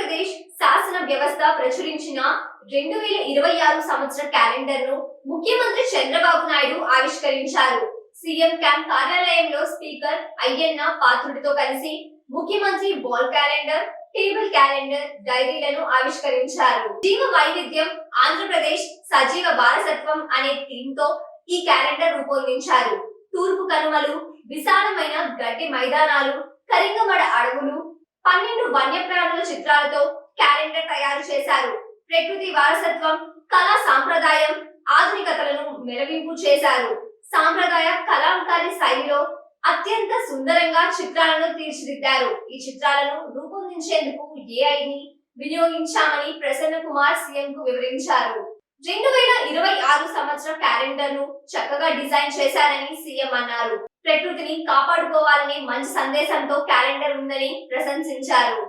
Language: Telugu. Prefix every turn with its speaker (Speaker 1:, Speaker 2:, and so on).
Speaker 1: ఆంధ్రప్రదేశ్ శాసన వ్యవస్థ ప్రచురించిన 2026 సంవత్సర క్యాలెండర్ ను ముఖ్యమంత్రి చంద్రబాబు నాయుడు ఆవిష్కరించారు. సీఎం క్యాంప్ కార్యాలయంలో స్పీకర్ అయ్యన్న పాత్రుడితో కలిసి ముఖ్యమంత్రి వాల్ క్యాలెండర్, టేబుల్ క్యాలెండర్, డైరీలను ఆవిష్కరించారు. జీవ వైవిధ్యం ఆంధ్రప్రదేశ్ సజీవ వారసత్వం అనే థీమ్ తో ఈ క్యాలెండర్ రూపొందించారు. తూర్పు కనుమలు, విశాలమైన గడ్డి మైదానాలు, కరింగమడ అడవులు, 12 వన్యప్రాణుల చిత్రాలతో క్యాలెండర్ తయారు చేశారు. ప్రకృతి వారసత్వం, కళా సాంప్రదాయం, ఆధునికతలను మెలవింపు చేశారు. సాంప్రదాయ కళాంకారి శైలిలో అత్యంత సుందరంగా చిత్రాలను తీర్చిదిద్దారు. ఈ చిత్రాలను రూపొందించేందుకు ఏఐని వినియోగించామని ప్రసన్న కుమార్ సీఎం కు వివరించారు. 2026 సంవత్సర క్యాలెండర్ ను చక్కగా డిజైన్ చేశారని సీఎం అన్నారు. ప్రకృతిని కాపాడుకోవాలనే మంచి సందేశంతో క్యాలెండర్ ఉందని ప్రశంసించారు.